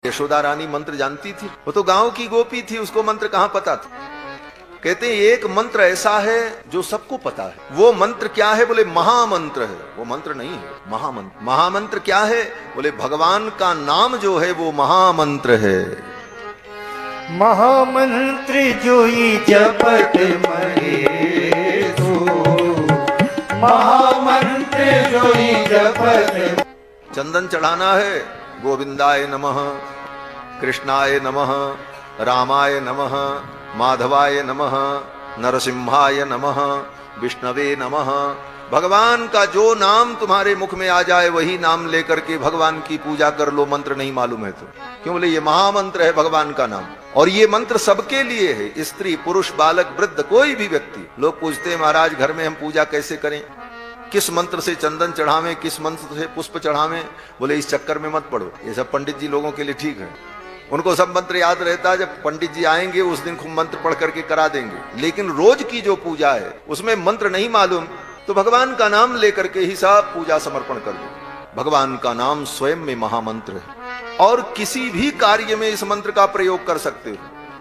यशोदा रानी मंत्र जानती थी, वो तो गांव की गोपी थी, उसको मंत्र कहां पता था। कहते हैं एक मंत्र ऐसा है जो सबको पता है। वो मंत्र क्या है? बोले महामंत्र है। वो मंत्र नहीं है, महामंत्र। महामंत्र क्या है? बोले भगवान का नाम जो है वो महामंत्र है। महामंत्र जोई जपत मरे सो, महामंत्र जोई जपत। चंदन चढ़ाना है, गोविंदाय नमः, कृष्णाय नमः, रामाय नमः, माधवाय नमः, नरसिम्हाय नमः, विष्णवे नमः। भगवान का जो नाम तुम्हारे मुख में आ जाए वही नाम लेकर के भगवान की पूजा कर लो। मंत्र नहीं मालूम है तो क्यों? बोले ये महामंत्र है भगवान का नाम, और ये मंत्र सबके लिए है, स्त्री पुरुष बालक वृद्ध कोई भी व्यक्ति। लोग पूछते हैं महाराज घर में हम पूजा कैसे करें, किस मंत्र से चंदन चढ़ावें, किस मंत्र से पुष्प चढ़ावें। बोले इस चक्कर में मत पड़ो, ये सब पंडित जी लोगों के लिए ठीक है, उनको सब मंत्र याद रहता है। जब पंडित जी आएंगे उस दिन खूब मंत्र पढ़ करके करा देंगे। लेकिन रोज की जो पूजा है उसमें मंत्र नहीं मालूम तो भगवान का नाम लेकर के ही सब पूजा समर्पण कर दो। भगवान का नाम स्वयं में महामंत्र है, और किसी भी कार्य में इस मंत्र का प्रयोग कर सकते हो।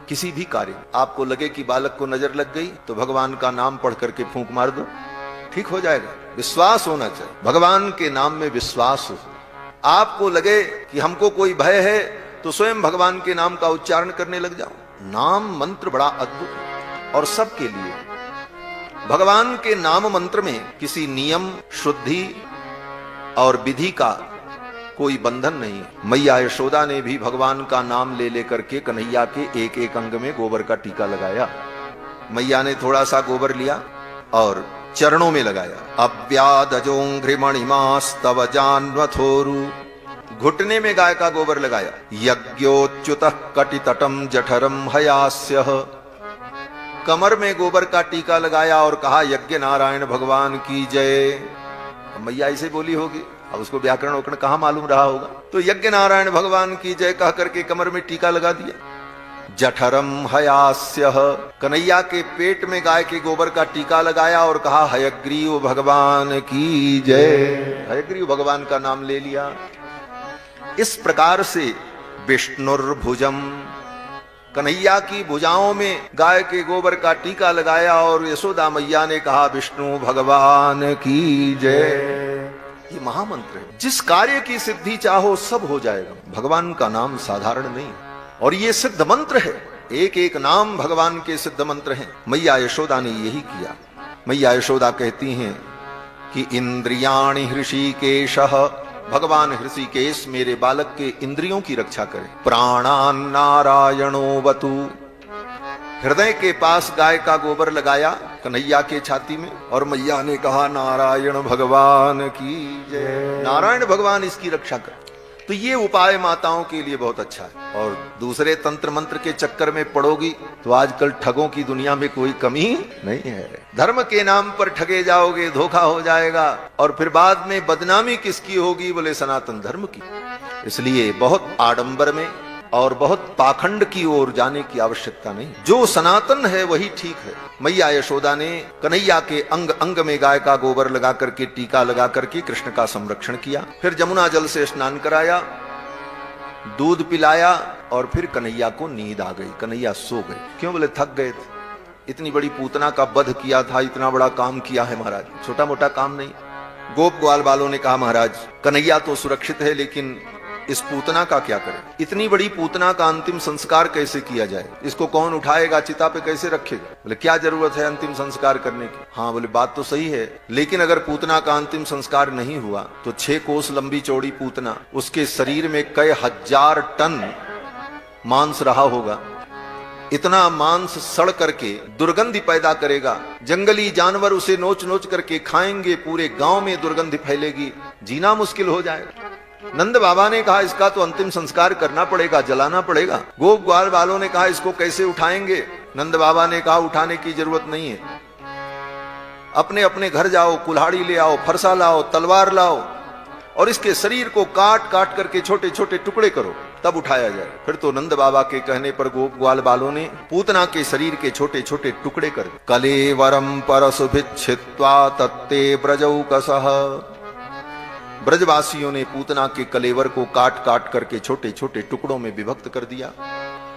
किसी भी कार्य, आपको लगे कि बालक को नजर लग गई तो भगवान का नाम पढ़ करके फूंक मार दो, ठीक हो जाएगा। विश्वास होना चाहिए, भगवान के नाम में विश्वास हो। आपको लगे कि हमको कोई भय है तो स्वयं भगवान के नाम का उच्चारण करने लग जाओ। नाम मंत्र बड़ा अद्भुत है और सबके लिए। भगवान के नाम मंत्र में किसी नियम, शुद्धि और विधि का कोई बंधन नहीं। मैया यशोदा ने भी भगवान का नाम ले लेकर के कन्हैया के एक एक अंग में गोबर का टीका लगाया। मैया ने थोड़ा सा गोबर लिया और चरणों में लगाया। अव्यादजोंघ्रिमणिमास्तव जान्वथोरु, घुटने में गाय का गोबर लगाया। यज्ञोच्युतः कटितटम जठरम हयास्यः, कमर में गोबर का टीका लगाया और कहा यज्ञ नारायण भगवान की जय। मैया ऐसे बोली होगी, अब उसको व्याकरण वकरण कहां मालूम रहा होगा, तो यज्ञ नारायण भगवान की जय कह करके कमर में टीका लगा दिया। जठरम हयास्यः, कन्हैया के पेट में गाय के गोबर का टीका लगाया और कहा हयग्रीव भगवान की जय। हयग्रीव भगवान का नाम ले लिया। इस प्रकार से विष्णुर्भुजम, कन्हैया की भुजाओं में गाय के गोबर का टीका लगाया और यशोदा मैया ने कहा विष्णु भगवान की जय। ये महामंत्र है, जिस कार्य की सिद्धि चाहो सब हो जाएगा। भगवान का नाम साधारण नहीं, और ये सिद्ध मंत्र है। एक एक नाम भगवान के सिद्ध मंत्र हैं। मैया यशोदा ने यही किया। मैया यशोदा कहती हैं कि इंद्रियाणि हृषिकेशः, भगवान हृषिकेश मेरे बालक के इंद्रियों की रक्षा करें। प्राणान नारायणो वतु, हृदय के पास गाय का गोबर लगाया कन्हैया के छाती में और मैया ने कहा नारायण भगवान की जय। नारायण भगवान इसकी रक्षा कर। तो ये उपाय माताओं के लिए बहुत अच्छा है। और दूसरे तंत्र मंत्र के चक्कर में पड़ोगी तो आजकल ठगों की दुनिया में कोई कमी नहीं है। धर्म के नाम पर ठगे जाओगे, धोखा हो जाएगा, और फिर बाद में बदनामी किसकी होगी? बोले सनातन धर्म की। इसलिए बहुत आडंबर में और बहुत पाखंड की ओर जाने की आवश्यकता नहीं। जो सनातन है वही ठीक है। मैया यशोदा ने कन्हैया के अंग अंग में गाय का गोबर लगा करके टीका लगा करके कृष्ण का संरक्षण किया। फिर जमुना जल से स्नान कराया, दूध पिलाया, और फिर कन्हैया को नींद आ गई। कन्हैया सो गए। क्यों? बोले थक गए थे। इतनी बड़ी पूतना का वध किया था, इतना बड़ा काम किया है महाराज, छोटा मोटा काम नहीं। गोप ग्वाल बालों ने कहा महाराज कन्हैया तो सुरक्षित है, लेकिन इस पूतना का क्या करें? इतनी बड़ी पूतना का अंतिम संस्कार कैसे किया जाए? इसको कौन उठाएगा, चिता पे कैसे रखेगा? बोले क्या जरूरत है अंतिम संस्कार करने की? हाँ बोले बात तो सही है, लेकिन अगर पूतना का अंतिम संस्कार नहीं हुआ तो 6 कोस लंबी चौड़ी पूतना, उसके शरीर में कई हजार टन मांस रहा होगा। इतना मांस सड़ करके दुर्गंधि पैदा करेगा। जंगली जानवर उसे नोच नोच करके खाएंगे, पूरे गांव में दुर्गंधि फैलेगी, जीना मुश्किल हो जाएगा। नंद बाबा ने कहा इसका तो अंतिम संस्कार करना पड़ेगा, जलाना पड़ेगा। गोप ग्वाल वालों ने कहा इसको कैसे उठाएंगे? नंद बाबा ने कहा उठाने की जरूरत नहीं है, अपने अपने घर जाओ, कुल्हाड़ी ले आओ, फरसा लाओ, तलवार लाओ, और इसके शरीर को काट काट करके छोटे छोटे टुकड़े करो, तब उठाया जाए। फिर तो नंद बाबा के कहने पर गोप ग्वाल बालों ने पूतना के शरीर के छोटे छोटे टुकड़े कर दिए। कलेवरम परसुभिच्छित्वा तत्ते ब्रजौकसः, ब्रजवासियों ने पूतना के कलेवर को काट काट करके छोटे छोटे टुकड़ों में विभक्त कर दिया।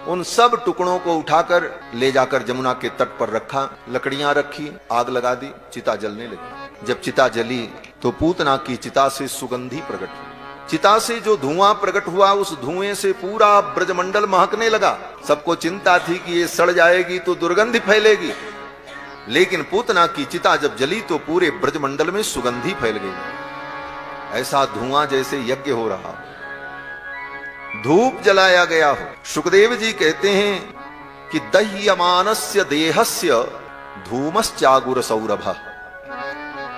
उन सब टुकड़ों को उठाकर ले जाकर जमुना के तट पर रखा, लकड़ियां रखी, आग लगा दी, चिता जलने लगी। जब चिता जली तो पूतना की चिता से सुगंधी प्रकट हुई। चिता से जो धुआं प्रकट हुआ, उस धुएं से पूरा ब्रजमंडल महकने लगा। सबको चिंता थी कि ये सड़ जाएगी तो दुर्गंध फैलेगी, लेकिन पूतना की चिता जब जली तो पूरे ब्रजमंडल में सुगंधी फैल गई। ऐसा धुआं जैसे यज्ञ हो रहा हो, धूप जलाया गया हो। सुखदेव जी कहते हैं कि दह्यमानस्य देहस्य धूमश्चागुर सौरभ।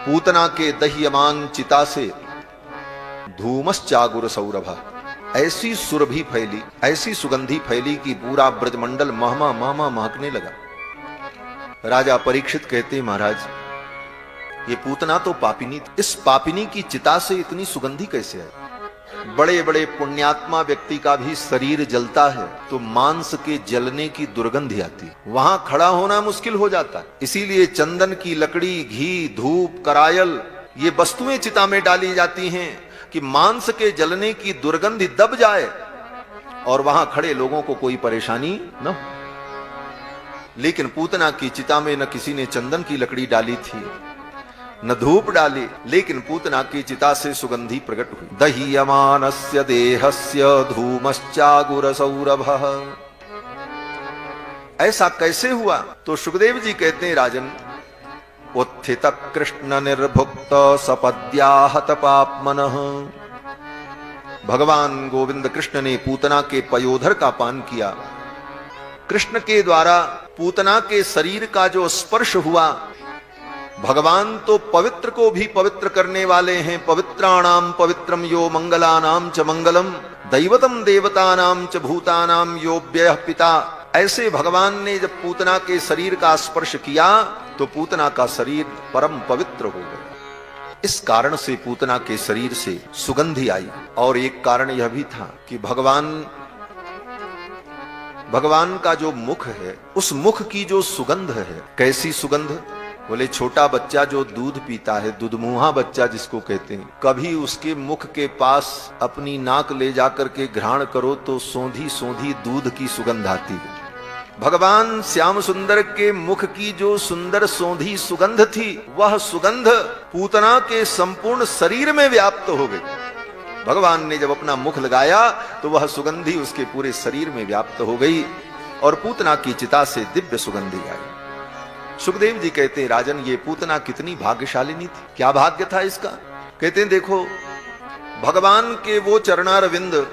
पूतना के दह्यमान चिता से धूमश्चागुर सौरभ, ऐसी सुरभि फैली, ऐसी सुगंधी फैली कि पूरा ब्रजमंडल महमा महमा महकने लगा। राजा परीक्षित कहते, महाराज ये पूतना तो पापिनी थी, इस पापिनी की चिता से इतनी सुगंधी कैसे है? बड़े बड़े पुण्यात्मा व्यक्ति का भी शरीर जलता है तो मांस के जलने की दुर्गंध आती है, वहां खड़ा होना मुश्किल हो जाता है। इसीलिए चंदन की लकड़ी, घी, धूप, करायल ये वस्तुएं चिता में डाली जाती हैं कि मांस के जलने की दुर्गंध दब जाए और वहां खड़े लोगों को कोई परेशानी न हो। लेकिन पूतना की चिता में न किसी ने चंदन की लकड़ी डाली थी, न धूप डाली, लेकिन पूतना की चिता से सुगंधी प्रकट हुई। दह्यमानस्य देहस्य धूमश्चागुर सौरभः। ऐसा कैसे हुआ? तो सुखदेव जी कहते हैं, राजन उत्थित कृष्ण निर्भुक्त सपद्याहत पापमनः। भगवान गोविंद कृष्ण ने पूतना के पयोधर का पान किया। कृष्ण के द्वारा पूतना के शरीर का जो स्पर्श हुआ, भगवान तो पवित्र को भी पवित्र करने वाले हैं। पवित्राणाम पवित्रम यो मंगलानाम च मंगलम दैवतम देवतानाम च भूतानाम यो व्ययः पिता। ऐसे भगवान ने जब पूतना के शरीर का स्पर्श किया तो पूतना का शरीर परम पवित्र हो गया। इस कारण से पूतना के शरीर से सुगंधी आई। और एक कारण यह भी था कि भगवान का जो मुख है, उस मुख की जो सुगंध है, कैसी सुगंध? बोले छोटा बच्चा जो दूध पीता है, दूधमुहा बच्चा जिसको कहते हैं, कभी उसके मुख के पास अपनी नाक ले जाकर के घ्राण करो तो सोंधी सोंधी दूध की सुगंध आती है। भगवान श्याम सुंदर के मुख की जो सुंदर सोंधी सुगंध थी, वह सुगंध पूतना के संपूर्ण शरीर में व्याप्त हो गई। भगवान ने जब अपना मुख लगाया तो वह सुगंधी उसके पूरे शरीर में व्याप्त हो गई और पूतना की चिता से दिव्य सुगंधी आई। सुखदेव जी कहते हैं, राजन ये पूतना कितनी भाग्यशालिनी थी, क्या भाग्य था इसका? कहते हैं देखो, भगवान के वो चरणारविंद,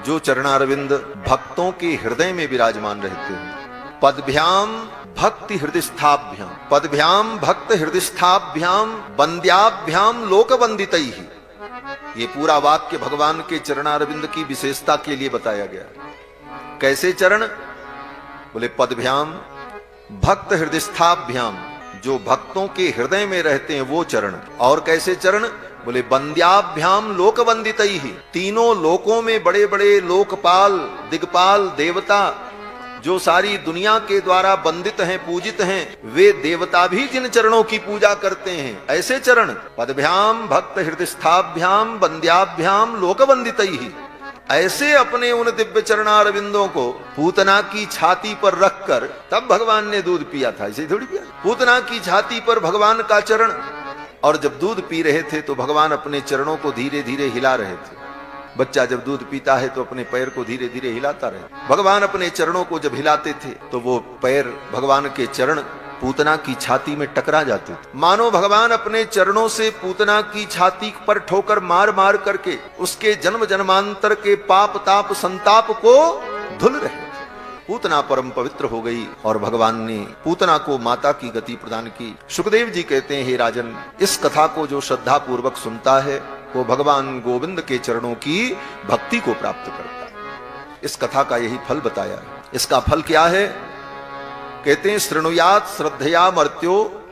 जो चरणारविंद भक्तों के हृदय में विराजमान रहते हैं। पदभ्याम भक्ति हृदयस्थाभ्याम, पदभ्याम भक्त हृदयस्थाभ्याम वंद्याभ्याम लोक वंदितैहि। ये पूरा वाक्य भगवान के चरणारविंद की विशेषता के लिए बताया गया। कैसे चरण? बोले पदभ्याम भक्त हृदयस्थाभ्याम, जो भक्तों के हृदय में रहते हैं वो चरण। और कैसे चरण? बोले वंद्याभ्याम लोक वंदितैहि। तीनों लोकों में बड़े बड़े लोकपाल, दिग्पाल, देवता जो सारी दुनिया के द्वारा वंदित हैं, पूजित हैं, वे देवता भी जिन चरणों की पूजा करते हैं, ऐसे चरण। पदभ्याम भक्त हृदयस्थाभ्याम वंद्याभ्याम लोक वंदितैहि। ऐसे अपने उन दिव्य चरणारविंदों को पूतना की छाती पर रखकर तब भगवान ने दूध पिया था, ऐसे थोड़ी पिया। पूतना की छाती पर भगवान का चरण, और जब दूध पी रहे थे तो भगवान अपने चरणों को धीरे धीरे हिला रहे थे। बच्चा जब दूध पीता है तो अपने पैर को धीरे धीरे हिलाता रहे। भगवान अपने चरणों को जब हिलाते थे तो वो पैर, भगवान के चरण पूतना की छाती में टकरा जाते थे, मानो भगवान अपने चरणों से पूतना की छाती पर ठोकर मार मार करके उसके जन्म जन्मांतर के पाप ताप संताप को धुल रहे थे। पूतना परम पवित्र हो गई और भगवान ने पूतना को माता की गति प्रदान की। सुखदेव जी कहते हैं, हे राजन, इस कथा को जो श्रद्धा पूर्वक सुनता है वो भगवान गोविंद के चरणों की भक्ति को प्राप्त करता है। इस कथा का यही फल बताया है। इसका फल क्या है? कहते हैं, शृणुयात श्रद्धया मर्त्यो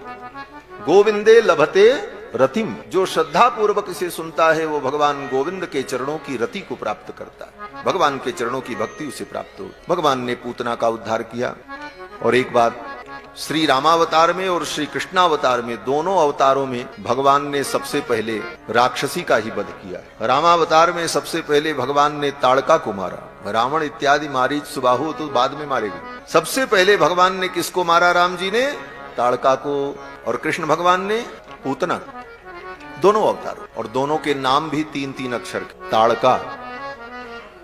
गोविंदे लभते रतिम। जो श्रद्धा पूर्वक इसे सुनता है वो भगवान गोविंद के चरणों की रति को प्राप्त करता है, भगवान के चरणों की भक्ति उसे प्राप्त हो। भगवान ने पूतना का उद्धार किया। और एक बात श्री रामावतार में और श्री कृष्णावतार में, दोनों अवतारों में भगवान ने सबसे पहले राक्षसी का ही वध किया। रामावतार में सबसे पहले भगवान ने ताड़का को मारा, रावण इत्यादि मारीच सुबाहु तो बाद में मारे गए। सबसे पहले भगवान ने किसको मारा? राम जी ने ताड़का को, और कृष्ण भगवान ने पूतना। दोनों अवतारों, और दोनों के नाम भी 3-3 अक्षर, ताड़का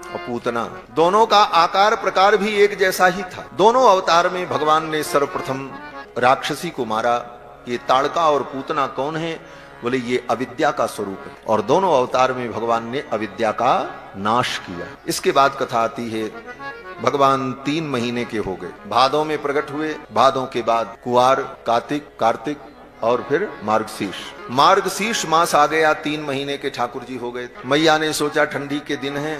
और पूतना। दोनों का आकार प्रकार भी एक जैसा ही था। दोनों अवतार में भगवान ने सर्वप्रथम राक्षसी को मारा। ये ताड़का और पूतना कौन है? बोले ये अविद्या का स्वरूप है, और दोनों अवतार में भगवान ने अविद्या का नाश किया। इसके बाद कथा आती है, भगवान 3 महीने के हो गए, भादों में प्रकट हुए। भादों के बाद कुआर, कार्तिक और फिर मार्गशीर्ष मास आ गया। 3 महीने के ठाकुर जी हो गए। मैया ने सोचा ठंडी के दिन है,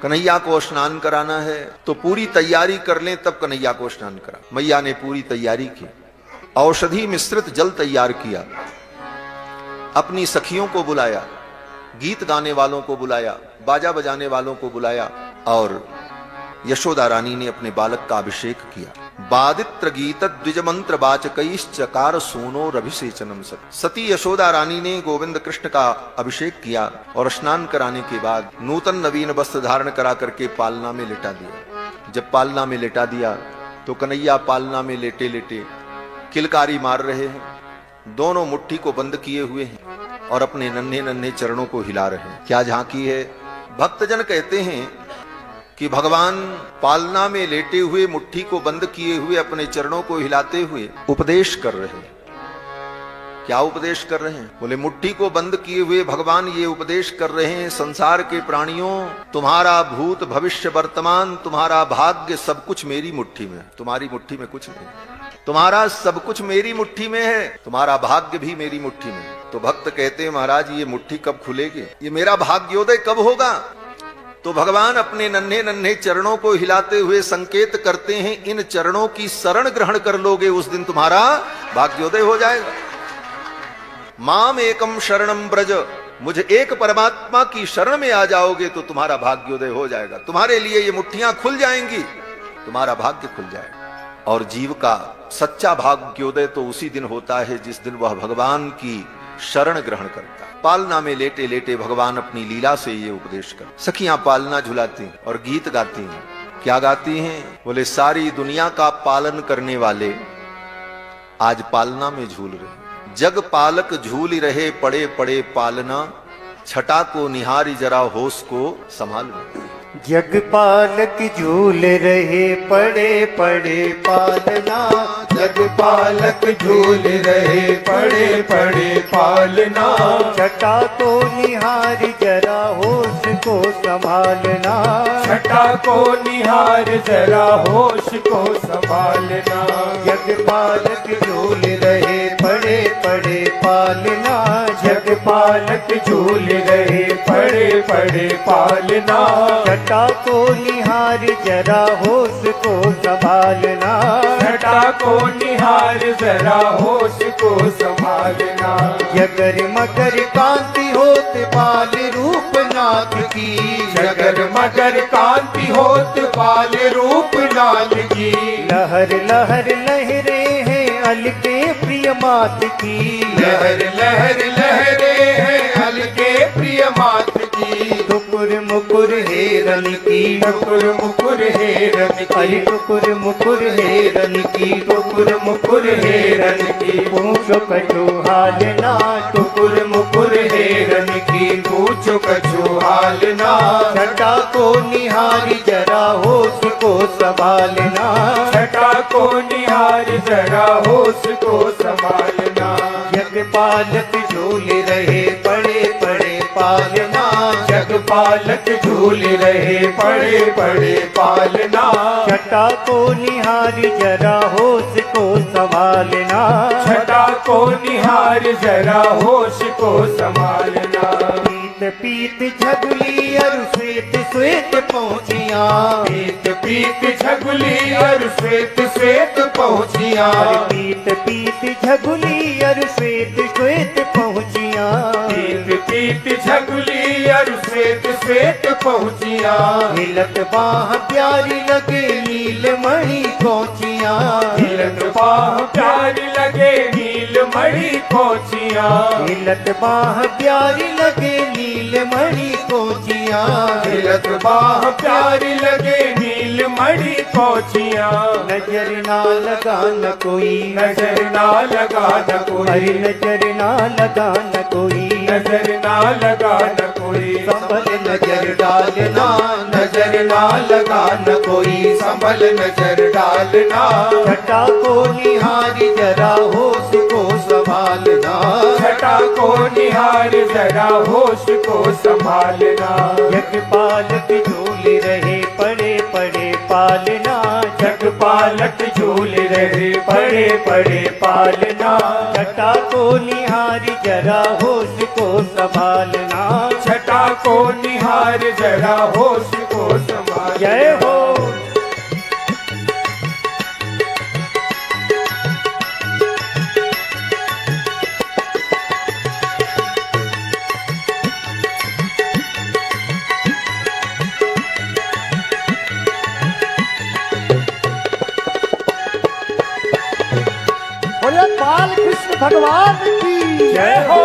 कन्हैया को स्नान कराना है, तो पूरी तैयारी कर लें तब कन्हैया को स्नान करा। मैया ने पूरी तैयारी की, औषधि मिश्रित जल तैयार किया, अपनी सखियों को बुलाया, गीत गाने वालों को बुलाया, बाजा बजाने वालों को बुलाया, और यशोदा रानी ने अपने बालक का अभिषेक किया। बादित्र गीत द्विज मंत्र वाचकैश्चकार सोनो रभिषेचनम सत। सती यशोदा रानी ने गोविंद कृष्ण का अभिषेक किया, और स्नान कराने के बाद नूतन नवीन वस्त्र धारण करा करके पालना में लेटा दिया। जब पालना में लेटा दिया तो कन्हैया पालना में लेटे लेटे किलकारी मार रहे हैं, दोनों मुट्ठी को बंद किए हुए हैं और अपने नन्हे नन्हे चरणों को हिला रहे हैं। क्या झांकी है? भक्तजन कहते हैं कि भगवान पालना में लेटे हुए, मुट्ठी को बंद किए हुए, अपने चरणों को हिलाते हुए उपदेश कर रहे हैं। क्या उपदेश कर रहे हैं? बोले मुट्ठी को बंद किए हुए भगवान ये उपदेश कर रहे हैं, संसार के प्राणियों, तुम्हारा भूत भविष्य वर्तमान, तुम्हारा भाग्य सब कुछ मेरी मुट्ठी में है, तुम्हारी मुट्ठी में कुछ नहीं। तुम्हारा सब कुछ मेरी मुट्ठी में है, तुम्हारा भाग्य भी मेरी मुट्ठी में है। तो भक्त कहते हैं महाराज ये मुट्ठी कब खुलेगी, ये मेरा भाग्योदय कब होगा? तो भगवान अपने नन्हे नन्हे चरणों को हिलाते हुए संकेत करते हैं, इन चरणों की शरण ग्रहण कर लोगे उस दिन तुम्हारा भाग्योदय हो जाएगा। माम एकम शरणम ब्रज, मुझे एक परमात्मा की शरण में आ जाओगे तो तुम्हारा भाग्योदय हो जाएगा, तुम्हारे लिए ये मुट्ठियां खुल जाएंगी, तुम्हारा भाग्य खुल जाएगा। और जीव का सच्चा भाग्योदय तो उसी दिन होता है जिस दिन वह भगवान की शरण ग्रहण करता है। पालना में लेटे लेटे भगवान अपनी लीला से ये उपदेश कर। सखियां पालना झुलाती और गीत गाती हैं। क्या गाती हैं? बोले सारी दुनिया का पालन करने वाले आज पालना में झूल रहे। जग पालक झूल रहे पड़े पड़े पालना, छटा को निहारी जरा होश को संभाल। जग पालक झूल रहे पड़े पड़े पालना, जग पालक झूल रहे पड़े पड़े पालना, छटा को निहार जरा होश को संभालना, छटा को निहार जरा होश को संभालना। जग पालक झूल रहे पड़े पड़े पालना, जग पालक झूल रहे पड़े पड़े पालना, छटा को निहार जरा होश को संभालना, छटा को निहार जरा होश को संभालना। जगर मगर कांति होत बाल रूप नाथ की, जगर मगर कांति होत बाल रूप नाथ की, लहर लहर लहरे हैं अलके प्रिय मात की, लहर लहर लहरे हैं अलके प्रिय मात की। टुकुर मुकुर हेरन की, टुकुर मुकुर हेरन की, टुकुर मुकुर हेरन की, टुकुर मुकुर हेरन की, पूछो कछु हालना, टुकुर मुकुर हेरन की, पूछो कछु हालना। छटा को निहारी जरा होश को संभालना, छटा को निहार जरा होश को संभालना। जग पालक झूल रहे पड़े पड़े पालना, जग पालक झूल रहे पड़े पड़े पालना, छटा को निहार जरा होश को संभालना, छटा को निहार जरा होश को संभालना। पीत पीत झगुली अरु श्वेत श्वेत पहुँचिया, पीत पीत झगुली और श्वेत श्वेत पहुँचिया, पीत पीत झगुली अरु श्वेत श्वेत पहुँचिया, पीत पीत झगुली और श्वेत श्वेत पहुँचिया, हिलत बाह प्यारी लगे नीलमणि कोचिया, हिलत बाह प्यारी लगे नीलमणि कोचिया, हिलत बाह प्यारी लगे नीलमणि कोचिया, हिलत बाह प्यारी लगे नीलमणि कोचिया, नजर ना लगा न कोई, नजर ना लगा न कोई, हरी नजर ना लगा न कोई, नजर ना लगा न कोई, संभल नजर डालना, नजर ना लगा न कोई, संभल नजर डालना, छटा को निहारी जरा होश को संभालना, छटा को निहार जरा होश को संभालना, जग पालक झूल रहे पड़े पड़े पालना, जग पालक झूल रहे पड़े पड़े पालना, छटा को निहारी जरा होश को संभालना, छटा को निहार जरा होश को संभालना। जय हो। बोले बाल कृष्ण भगवान की जय हो।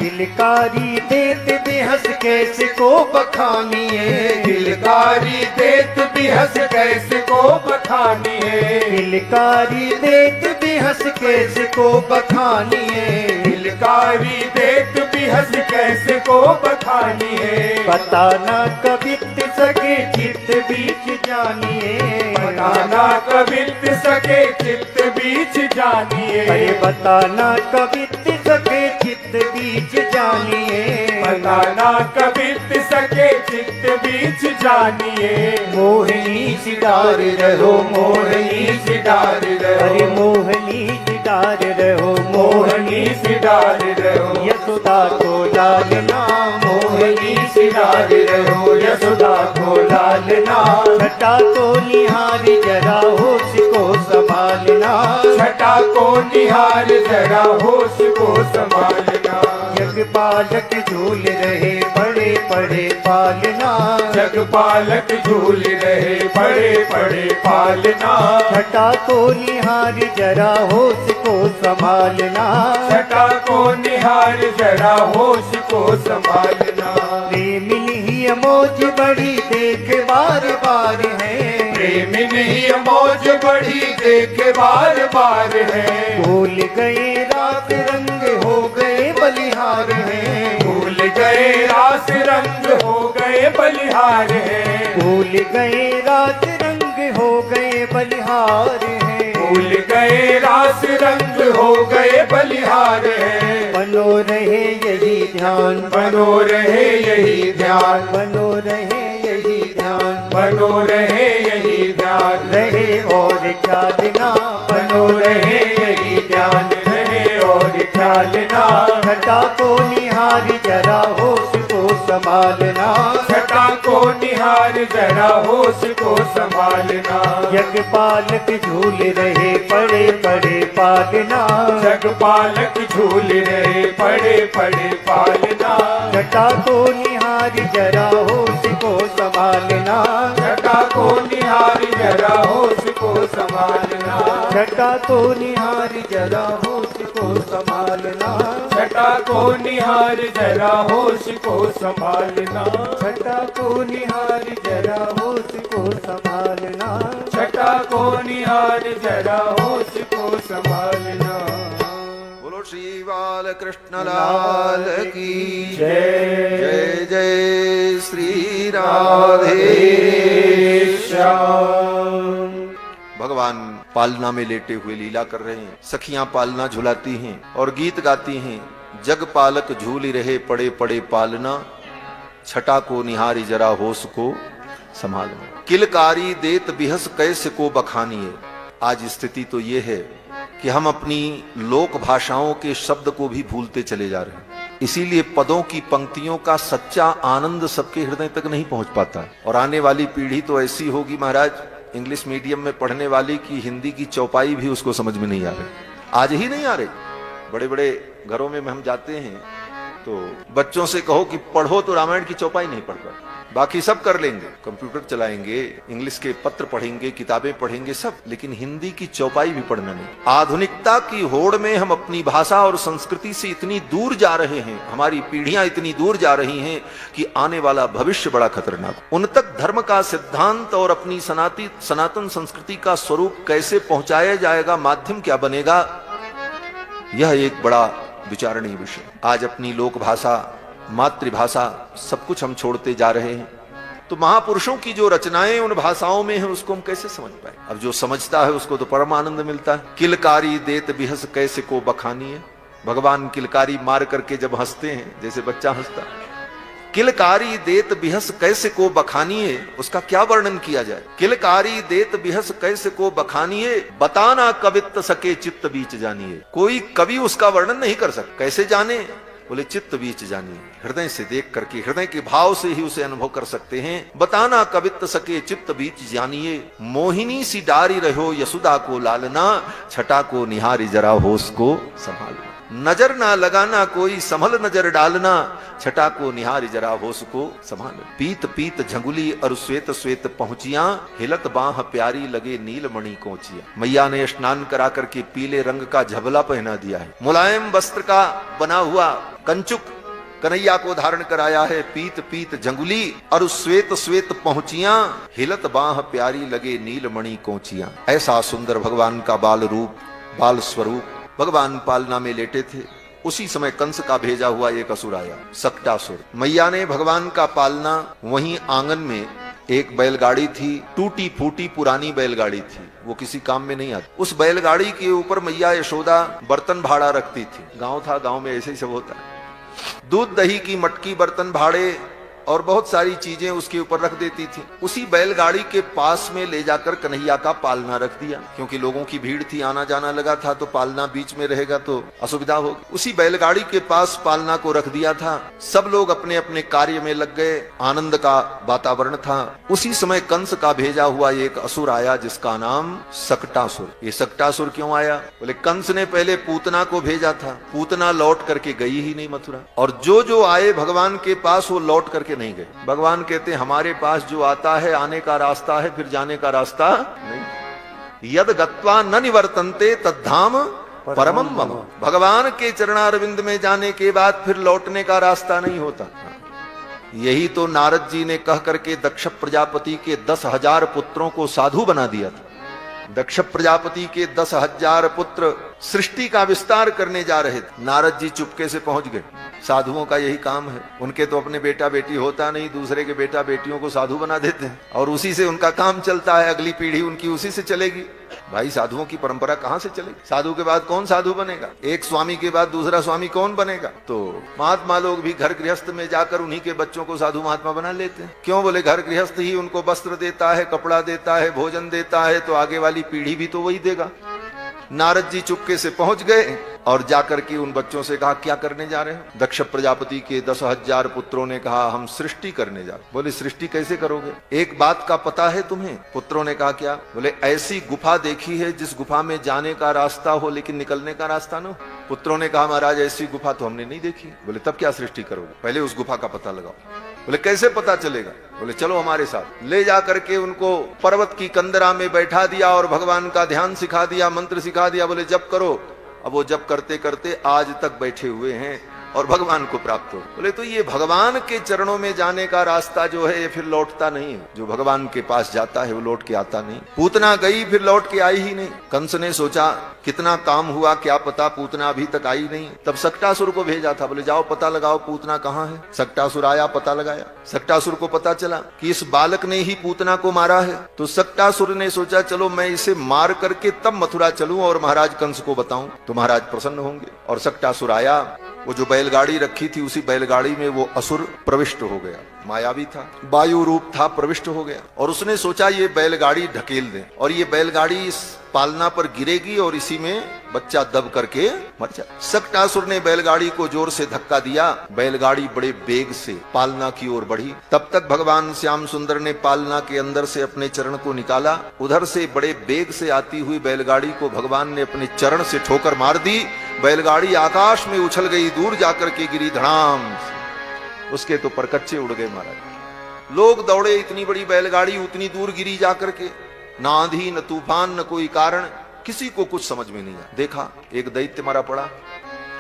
किलकारी देत बेहस कैसे को बखानिए, किलकारी देत भी हंस कैसे को बखानिए, किलकारी देत बेहस कैसे को बखानिए, किलकारी देत भी हंस कैसे को बखानिए, पता न कबित सके चित्त बीच जानिए, बताना कबित सके चित्त बीच जानिए, अरे बताना कबित सके चित्त बीच जानिए, बताना कबित सके चित्त बीच जानिए, मोहिनी सिदार रहो मोहनी सिडार अरे रहो, मोहनी सिदार रहो मोहनी सिडार रहो, यशोदा को लालना, मोहनी सिडार रहो, यशोदा को लालना, छटा को निहारी जरा होश को संभालना, छटा को निहार जरा होश को संभालना, जग पालक झूल रहे बड़े बड़े पालना, जग पालक झूल रहे बड़े बड़े पालना, छटा को निहारी जरा होश को संभालना, छटा को निहार जरा होश को संभालना, प्रेमिन ही मौज बड़ी देख बार बार है, प्रेम नहीं मौज बड़ी देख बार बार है, भूल गए रात रंग हो गए बलिहार है, भूल गए रास रंग हो गए बलिहार है, भूल गए रात रंग हो गए बलिहार है, भूल गए रास रंग हो गए बलिहार है, बनो रहे यही ध्यान, बनो रहे यही ध्यान, बनो रहे यही ध्यान, बनो रहे यही ध्यान, रहे और ख्याल ना, बनो रहे यही ध्यान, रहे और ख्याल ना, छटा को निहारी जरा होश को संभालना, छटा को निहार जरा होश को संभालना, जग पालक झूल रहे पड़े पड़े पालना, जग पालक झूल रहे पड़े पड़े पालना, छटा को निहारी जरा होश को संभालना, छटा को निहार जरा होश को संभालना, छटा को निहारी जरा होश को संभालना, छटा को निहार जरा होश को संभालना, छटा को निहारी जरा होश को संभालना, छटा को निहार जरा होश को संभालना। बोलो श्री बाल कृष्ण लाल की जय जय जय श्री राधे श्याम। भगवान पालना में लेटे हुए लीला कर रहे हैं, सखियां पालना झुलाती हैं और गीत गाती हैं। जग पालक झूल रहे पड़े पड़े पालना, छटा को निहारी जरा होश को संभालना। किलकारी देत बिहस कैसे को बखानिए। आज स्थिति तो ये है कि हम अपनी लोक भाषाओं के शब्द को भी भूलते चले जा रहे हैं। इसीलिए पदों की पंक्तियों का सच्चा आनंद सबके हृदय तक नहीं पहुंच पाता। और आने वाली पीढ़ी तो ऐसी होगी महाराज, इंग्लिश मीडियम में पढ़ने वाली की हिंदी की चौपाई भी उसको समझ में नहीं आ रही, आज ही नहीं आ रही। बड़े बड़े घरों में हम जाते हैं तो बच्चों से कहो कि पढ़ो तो रामायण की चौपाई नहीं पढ़ पाए, बाकी सब कर लेंगे, कंप्यूटर चलाएंगे, इंग्लिश के पत्र पढ़ेंगे, किताबें पढ़ेंगे सब, लेकिन हिंदी की चौपाई भी पढ़ना नहीं। आधुनिकता की होड़ में हम अपनी भाषा और संस्कृति से इतनी दूर जा रहे हैं, हमारी पीढ़ियां इतनी दूर जा रही हैं कि आने वाला भविष्य बड़ा खतरनाक। उन तक धर्म का सिद्धांत और अपनी सनातन संस्कृति का स्वरूप कैसे पहुंचाया जाएगा, माध्यम क्या बनेगा, यह एक बड़ा विचारणीय विषय। आज अपनी लोक भाषा, मातृभाषा सब कुछ हम छोड़ते जा रहे हैं, तो महापुरुषों की जो रचनाएं उन भाषाओं में है उसको हम कैसे समझ पाए। अब जो समझता है उसको तो परम आनंद मिलता है। किलकारी देत बिहस कैसे को बखानी है, भगवान किलकारी मार करके जब हंसते हैं, जैसे बच्चा हंसता, किलकारी देत बिहस कैसे को बखानिए, उसका क्या वर्णन किया जाए। किलकारी देत बिहस कैसे को बखानिए, बताना कवित्त सके चित्त बीच जानिए। कोई कवि उसका वर्णन नहीं कर सकता, कैसे जाने, बोले चित्त बीच जानिए, हृदय से देख करके, हृदय के भाव से ही उसे अनुभव कर सकते हैं। बताना कवित्त सके चित्त बीच जानिए, मोहिनी सी डारी रहो यशोदा को लालना, छटा को निहारी जरा होश को संभालना। नजर ना लगाना कोई संभल नजर डालना, छटा को निहारी जरा होश को संभाल। पीत पीत झंगुली और श्वेत श्वेत पहुंचिया, हिलत बाह प्यारी लगे नीलमणि कोचिया। मैया ने स्नान करा करके पीले रंग का झबला पहना दिया है, मुलायम वस्त्र का बना हुआ कंचुक कन्हैया को धारण कराया है। पीत पीत झंगुली और श्वेत श्वेत पहुंचिया, हिलत बाह प्यारी लगे नीलमणि कोचिया। ऐसा सुंदर भगवान का बाल रूप, बाल स्वरूप। भगवान पालना में लेटे थे, उसी समय कंस का भेजा हुआ एक असुर आया, सक्टासुर। मैया ने भगवान का पालना, वहीं आंगन में एक बैलगाड़ी थी, टूटी फूटी पुरानी बैलगाड़ी थी, वो किसी काम में नहीं आती। उस बैलगाड़ी के ऊपर मैया यशोदा बर्तन भाड़ा रखती थी। गांव था, गांव में ऐसे ही सब होता है। दूध दही की मटकी, बर्तन भाड़े और बहुत सारी चीजें उसके ऊपर रख देती थी। उसी बैलगाड़ी के पास में ले जाकर कन्हैया का पालना रख दिया, क्योंकि लोगों की भीड़ थी, आना जाना लगा था, तो पालना बीच में रहेगा तो असुविधा होगी। उसी बैलगाड़ी के पास पालना को रख दिया था। सब लोग अपने अपने कार्य में लग गए, आनंद का वातावरण था। उसी समय कंस का भेजा हुआ एक असुर आया जिसका नाम सक्टासुर। ये सक्टासुर क्यों आया, बोले कंस ने पहले पूतना को भेजा था, पूतना लौट करके गई ही नहीं मथुरा, और जो आए भगवान के पास वो लौट करके नहीं गए। भगवान कहते हमारे पास जो आता है आने का रास्ता है, फिर जाने का रास्ता नहीं। यद गत्वा न निवर्तन्ते तद्धाम परमम मम। भगवान के चरणारविंद में जाने के बाद फिर लौटने का रास्ता नहीं होता। यही तो नारद जी ने कह करके दक्ष प्रजापति के 10,000 पुत्रों को साधु बना दिया था। दक्ष प्रजापति के 10,000 पुत्र सृष्टि का विस्तार करने जा रहे थे, नारद जी चुपके से पहुंच गए। साधुओं का यही काम है, उनके तो अपने बेटा बेटी होता नहीं, दूसरे के बेटा बेटियों को साधु बना देते हैं और उसी से उनका काम चलता है, अगली पीढ़ी उनकी उसी से चलेगी। भाई साधुओं की परंपरा कहां से चलेगी? साधु के बाद कौन साधु बनेगा? एक स्वामी के बाद दूसरा स्वामी कौन बनेगा? तो महात्मा लोग भी घर गृहस्थ में जाकर उन्हीं के बच्चों को साधु महात्मा बना लेते हैं। क्यों? बोले घर गृहस्थ ही उनको वस्त्र देता है, कपड़ा देता है, भोजन देता है, तो आगे वाली पीढ़ी भी तो वही देगा। नारद जी चुपके से पहुंच गए और जाकर के उन बच्चों से कहा क्या करने जा रहे हो? दक्ष प्रजापति के 10,000 पुत्रों ने कहा हम सृष्टि करने जा रहे। बोले सृष्टि कैसे करोगे? एक बात का पता है तुम्हें? पुत्रों ने कहा क्या? बोले ऐसी गुफा देखी है जिस गुफा में जाने का रास्ता हो लेकिन निकलने का रास्ता न हो। पुत्रों ने कहा महाराज ऐसी गुफा तो हमने नहीं देखी। बोले तब क्या सृष्टि करोगे? पहले उस गुफा का पता लगाओ। बोले कैसे पता चलेगा? बोले चलो हमारे साथ। ले जा करके उनको पर्वत की कंदरा में बैठा दिया और भगवान का ध्यान सिखा दिया, मंत्र सिखा दिया। बोले जप करो। अब वो जप करते करते आज तक बैठे हुए हैं और भगवान को प्राप्त हो। बोले तो ये भगवान के चरणों में जाने का रास्ता जो है ये फिर लौटता नहीं है। जो भगवान के पास जाता है वो लौट के आता नहीं। पूतना गई फिर लौट के आई ही नहीं। कंस ने सोचा कितना काम हुआ, क्या पता पूतना अभी तक आई नहीं। तब सक्टासुर को भेजा था, बोले जाओ पता लगाओ पूतना कहाँ है। सक्टासुर आया, पता लगाया। सक्टासुर को पता चला कि इस बालक ने ही पूतना को मारा है। तो सक्टासुर ने सोचा चलो मैं इसे मार करके तब मथुरा चलूं और महाराज कंस को बताऊं तो महाराज प्रसन्न होंगे। और सक्टासुर आया, वो जो बैलगाड़ी रखी थी उसी बैलगाड़ी में वो असुर प्रविष्ट हो गया। मायावी था, वायु रूप था, प्रविष्ट हो गया और उसने सोचा ये बैलगाड़ी ढकेल दें और ये बैलगाड़ी इस पालना पर गिरेगी और इसी में बच्चा दब करके मर जाए। सक्टासुर ने बैलगाड़ी को जोर से धक्का दिया, बैलगाड़ी बड़े वेग से पालना की ओर बढ़ी। तब तक भगवान श्याम सुंदर ने पालना के अंदर से अपने चरण को निकाला, उधर से बड़े वेग से आती हुई बैलगाड़ी को भगवान ने अपने चरण से ठोकर मार दी। बैलगाड़ी आकाश में उछल गई, दूर जाकर के गिरी धड़ाम से। उसके तो परकच्चे उड़ गए महाराज। लोग दौड़े, इतनी बड़ी बैलगाड़ी उतनी दूर गिरी जाकर के, न आंधी न तूफान न कोई कारण, किसी को कुछ समझ में नहीं आया। देखा एक दैत्य मरा पड़ा,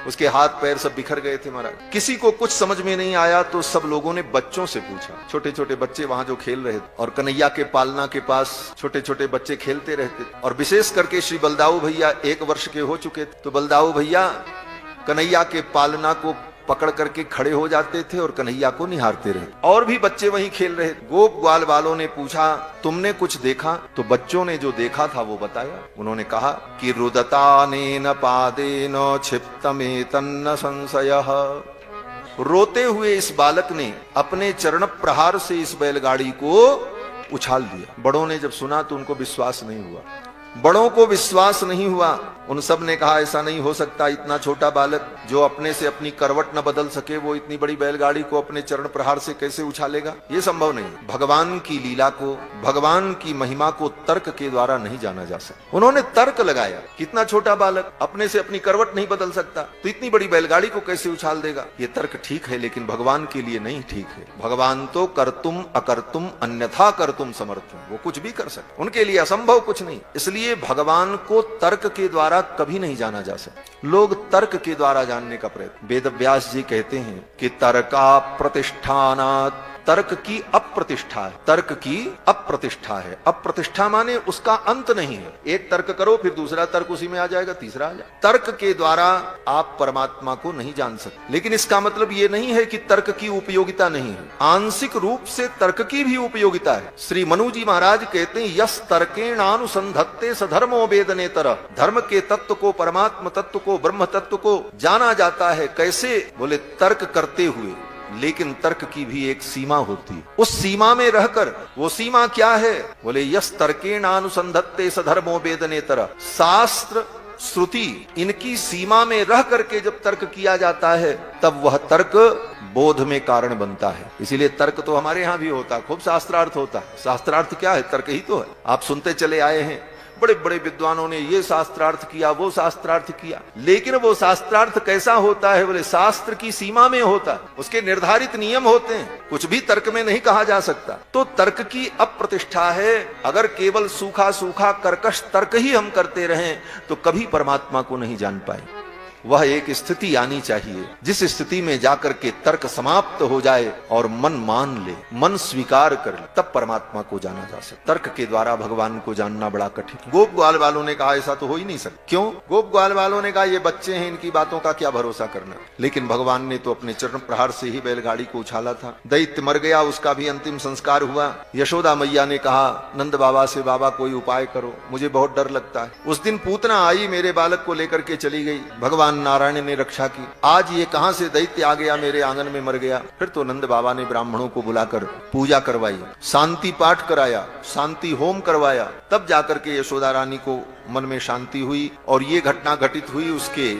उसके हाथ पैर सब बिखर गए थे महाराज, किसी को कुछ समझ में नहीं आया। तो सब लोगों ने बच्चों से पूछा, छोटे छोटे बच्चे वहां जो खेल रहे थे और कन्हैया के पालना के पास छोटे छोटे बच्चे खेलते रहते थे और विशेष करके श्री बलदाऊ भैया 1 वर्ष के हो चुके थे। तो बलदाऊ भैया कन्हैया के पालना को पकड़ करके खड़े हो जाते थे और कन्हैया को निहारते रहे। और भी बच्चे वहीं खेल रहे। गोप ग्वाल वालों ने पूछा तुमने कुछ देखा? तो बच्चों ने जो देखा था वो बताया। उन्होंने कहा कि रुदतानेन पादेन क्षिप्तमेतन्न संशयः, रोते हुए इस बालक ने अपने चरण प्रहार से इस बैलगाड़ी को उछाल दिया। बड़ों ने जब सुना तो उनको विश्वास नहीं हुआ, बड़ों को विश्वास नहीं हुआ। उन सब ने कहा ऐसा नहीं हो सकता, इतना छोटा बालक जो अपने से अपनी करवट न बदल सके वो इतनी बड़ी बैलगाड़ी को अपने चरण प्रहार से कैसे उछालेगा? ये संभव नहीं। भगवान की लीला को, भगवान की महिमा को तर्क के द्वारा नहीं जाना जा सकता। उन्होंने तर्क लगाया, कितना छोटा बालक अपने से अपनी करवट नहीं बदल सकता तो इतनी बड़ी बैलगाड़ी को कैसे उछाल देगा? ये तर्क ठीक है लेकिन भगवान के लिए नहीं ठीक है। भगवान तो कर्तुम अकर्तुम अन्यथा कर्तुम समर्थ, वो कुछ भी कर सकते, उनके लिए असंभव कुछ नहीं। इसलिए भगवान को तर्क के द्वारा कभी नहीं जाना जा सकता। लोग तर्क के द्वारा जानने का प्रयत्न, वेद व्यास जी कहते हैं कि तर्का प्रतिष्ठानात्, तर्क की अप्रतिष्ठा है, तर्क की अप्रतिष्ठा है। अप्रतिष्ठा माने उसका अंत नहीं है। एक तर्क करो फिर दूसरा तर्क उसी में आ जाएगा, तीसरा आ जाएगा। तर्क के द्वारा आप परमात्मा को नहीं जान सकते, लेकिन इसका मतलब ये नहीं है कि तर्क की उपयोगिता नहीं है। आंशिक रूप से तर्क की भी उपयोगिता है। श्री मनु जी महाराज कहते हैं यस तर्केणानुसंधत्ते स धर्मो वेदनेतर, धर्म के तत्व को, परमात्म तत्व को, ब्रह्म तत्व को जाना जाता है। कैसे? बोले तर्क करते हुए। लेकिन तर्क की भी एक सीमा होती है, उस सीमा में रहकर। वो सीमा क्या है? बोले यस तर्केणानुसंधत्ते स धर्मो वेदनेतर, शास्त्र श्रुति इनकी सीमा में रह करके जब तर्क किया जाता है तब वह तर्क बोध में कारण बनता है। इसीलिए तर्क तो हमारे यहाँ भी होता है, खूब शास्त्रार्थ होता है। शास्त्रार्थ क्या है? तर्क ही तो है। आप सुनते चले आए हैं बड़े बड़े विद्वानों ने ये शास्त्रार्थ किया, वो शास्त्रार्थ किया, लेकिन वो शास्त्रार्थ कैसा होता है? बोले शास्त्र की सीमा में होता है, उसके निर्धारित नियम होते हैं, कुछ भी तर्क में नहीं कहा जा सकता। तो तर्क की अप्रतिष्ठा है। अगर केवल सूखा सूखा कर्कश तर्क ही हम करते रहें तो कभी परमात्मा को नहीं जान पाए। वह एक स्थिति आनी चाहिए जिस स्थिति में जाकर के तर्क समाप्त हो जाए और मन मान ले, मन स्वीकार कर ले, तब परमात्मा को जाना जा सकता। तर्क के द्वारा भगवान को जानना बड़ा कठिन। गोप ग्वाल वालों ने कहा ऐसा तो हो ही नहीं सकता। क्यों? गोप ग्वाल वालों ने कहा ये बच्चे हैं, इनकी बातों का क्या भरोसा करना। लेकिन भगवान ने तो अपने चरण प्रहार से ही बैलगाड़ी को उछाला था। दैत्य मर गया, उसका भी अंतिम संस्कार हुआ। यशोदा मैया ने कहा नंद बाबा से, बाबा कोई उपाय करो, मुझे बहुत डर लगता है। उस दिन पूतना आई, मेरे बालक को लेकर के चली गई, भगवान नारायण ने रक्षा की। आज ये कहां से दैत्य आ गया, मेरे आंगन में मर गया। फिर तो नंद बाबा ने ब्राह्मणों को बुलाकर पूजा करवाई, शांति पाठ कराया, शांति होम करवाया। तब जाकर के यशोदा रानी को मन में शांति हुई और ये घटना घटित हुई। उसके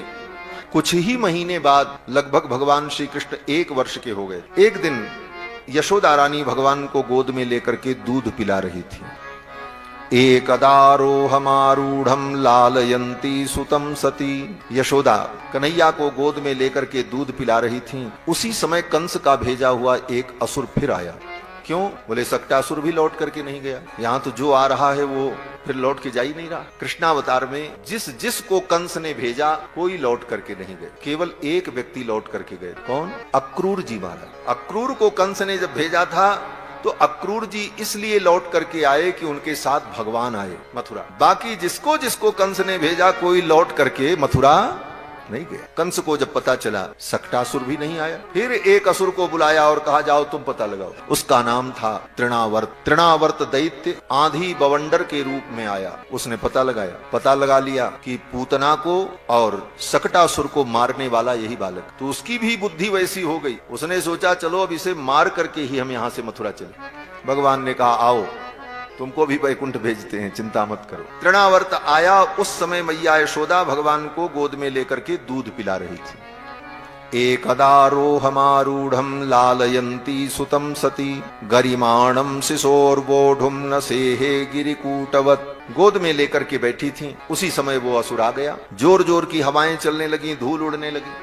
कुछ ही महीने बाद लगभग भगवान श्री कृष्ण 1 वर्ष के हो गए। एक दिन यशोदा रानी भगवान को गोद में लेकर के दूध पिला रही थी। एकदारोहमारूढ़म लालयंती सुतम सती, यशोदा कन्हैया को गोद में लेकर के दूध पिला रही थीं। उसी समय कंस का भेजा हुआ एक असुर फिर आया। क्यों? बोले सक्टासुर भी लौट करके नहीं गया। यहाँ तो जो आ रहा है वो फिर लौट के जा ही नहीं रहा। कृष्णावतार में जिस को कंस ने भेजा कोई लौट करके नहीं गए, केवल एक व्यक्ति लौट करके गए। कौन? अक्रूर जी महाराज। अक्रूर को कंस ने जब भेजा था तो अक्रूर जी इसलिए लौट करके आए कि उनके साथ भगवान आए मथुरा। बाकी जिसको जिसको कंस ने भेजा कोई लौट करके मथुरा नहीं गया। कंस को जब पता चला सक्टासुर भी नहीं आया, फिर एक असुर को बुलाया और कहा जाओ तुम पता लगाओ। उसका नाम था तृणावर्त। तृणावर्त दैत्य आंधी बवंडर के रूप में आया। उसने पता लगाया, पता लगा लिया कि पूतना को और सक्टासुर को मारने वाला यही बालक। तो उसकी भी बुद्धि वैसी हो गई, उसने सोचा चलो अब इसे मार करके ही हम यहां से मथुरा चले। भगवान ने कहा आओ तुमको भी वैकुंठ भेजते हैं, चिंता मत करो। तृणावर्त आया। उस समय मैया यशोदा भगवान को गोद में लेकर के दूध पिला रही थी। एकदारोहमारूढ़ं लालयन्ती सुतं सती गरिमाणं शिशोर्वोढुं न सेहे गिरिकूटवत्। गोद में लेकर के बैठी थी। उसी समय वो असुर आ गया। जोर जोर की हवाएं चलने लगी, धूल उड़ने लगी,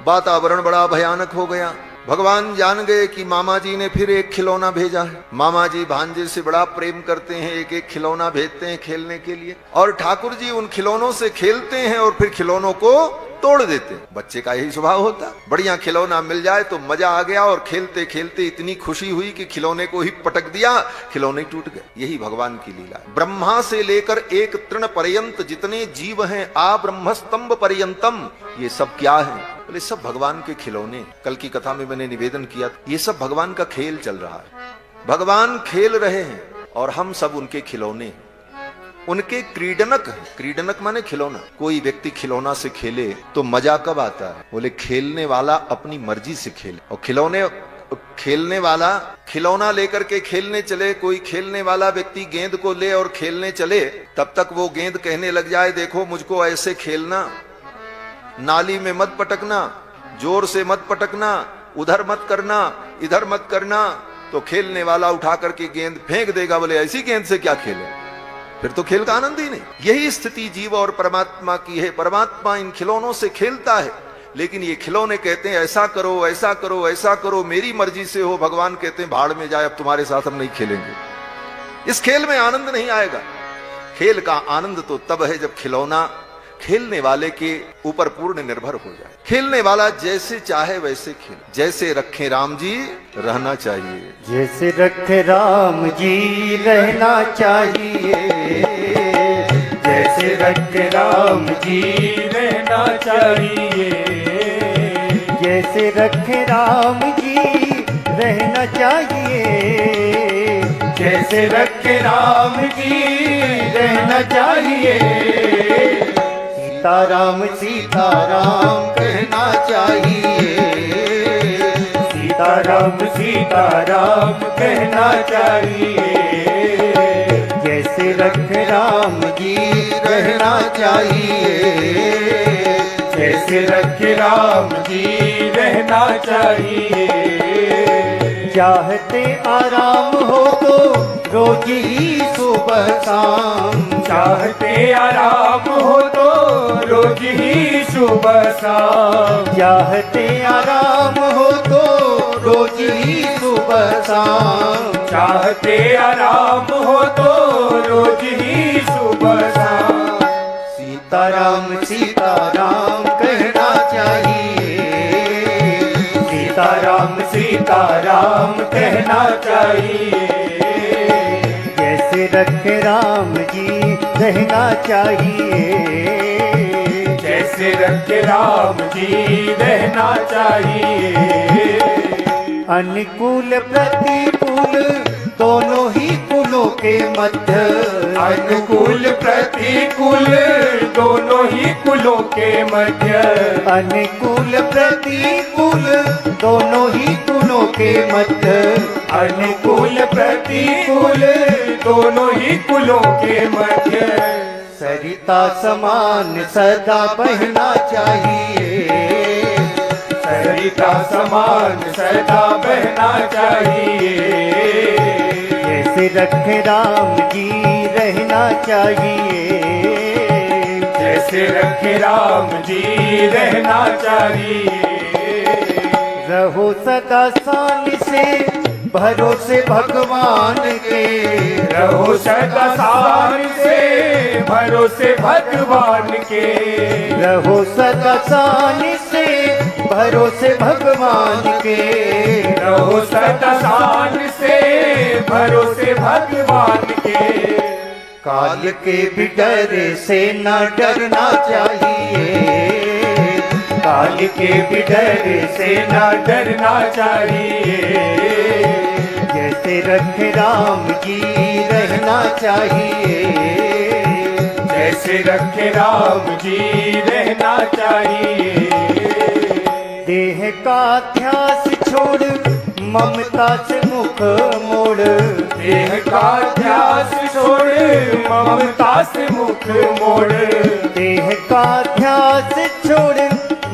वातावरण बड़ा भयानक हो गया। भगवान जान गए कि मामा जी ने फिर एक खिलौना भेजा है। मामा जी भांजे से बड़ा प्रेम करते हैं, एक एक खिलौना भेजते हैं खेलने के लिए, और ठाकुर जी उन खिलौनों से खेलते हैं और फिर खिलौनों को तोड़ देते हैं। बच्चे का यही स्वभाव होता। बढ़िया खिलौना मिल जाए तो मजा आ गया, और खेलते खेलते इतनी खुशी हुई कि खिलौने को ही पटक दिया, खिलौने टूट गए। यही भगवान की लीला। ब्रह्मा से लेकर एक तृण पर्यंत जितने जीव हैं, आ ब्रह्मस्तंभ पर्यंतम, ये सब क्या है? बोले सब भगवान के खिलौने। कल की कथा में मैंने निवेदन किया, ये सब भगवान का खेल चल रहा है। भगवान खेल रहे हैं और हम सब उनके खिलौने हैं, उनके क्रीडनक है। क्रीडनक माने खिलौना। कोई व्यक्ति खिलौना से खेले तो मजा कब आता है? बोले खेलने वाला अपनी मर्जी से खेले। और खिलौने खेलने वाला खिलौना लेकर के खेलने चले, कोई खेलने वाला व्यक्ति गेंद को ले और खेलने चले, तब तक वो गेंद कहने लग जाए देखो मुझको ऐसे खेलना, नाली में मत पटकना, जोर से मत पटकना, उधर मत करना, इधर मत करना, तो खेलने वाला उठा करके गेंद फेंक देगा। बोले ऐसी गेंद से क्या खेले? फिर तो खेल का आनंद ही नहीं। यही स्थिति जीव और परमात्मा की है। परमात्मा इन खिलौनों से खेलता है, लेकिन ये खिलौने कहते हैं ऐसा करो, ऐसा करो, ऐसा करो, मेरी मर्जी से हो। भगवान कहते हैं भाड़ में जाए, अब तुम्हारे साथ हम नहीं खेलेंगे। इस खेल में आनंद नहीं आएगा। खेल का आनंद तो तब है जब खिलौना खेलने वाले के ऊपर पूर्ण निर्भर हो जाए। खेलने वाला जैसे चाहे वैसे खेले। जैसे रखे राम जी रहना चाहिए, जैसे रखे राम जी रहना चाहिए, जैसे रखे राम जी रहना चाहिए, जैसे रखे राम जी रहना चाहिए, जैसे रखे राम जी रहना चाहिए। सीताराम सीताराम कहना चाहिए, सीताराम सीताराम कहना चाहिए, जैसे रखे राम जी रहना चाहिए, जैसे रखे राम जी रहना चाहिए। चाहते आराम हो तो रोज ही सुबह शाम, चाहते आराम हो तो रोज ही सुबह शाम, चाहते आराम हो तो रोज ही सुबह शाम, चाहते आराम हो तो रोज ही सुबह शाम। सीताराम सीताराम कहना चाहिए, सीताराम सीताराम कहना चाहिए, जैसे रखे राम जी रहना चाहिए, जैसे रखे राम जी रहना चाहिए। अनुकूल प्रतिकूल दोनों ही कुलों के मध्य, अनुकूल प्रतिकूल दोनों ही कुलों के मध्य, अनुकूल प्रतिकूल दोनों ही कुलों के मध्य, अनुकूल प्रतिकूल दोनों ही कुलों के मध्य। सरिता समान सदा बहना चाहिए, सरिता समान सदा बहना चाहिए, जैसे रखे राम जी रहना चाहिए, जैसे रखे राम जी रहना चाहिए। रहो सदा शान से भरोसे भगवान के, रहो सदा शान से भरोसे भगवान के, रहो सदा शान से भरोसे भगवान के, रहो सदा शान से भरोसे भगवान के। काल के भी डर से न डरना चाहिए, काल के भी डर से ना डरना चाहिए। जैसे रखे राम जी रहना चाहिए। जैसे रखे राम जी रहना चाहिए। देह का ध्यास छोड़ ममता से मुख मोड़। देह का ध्यास छोड़ ममता से मुख मोड़। देह का ध्यास छोड़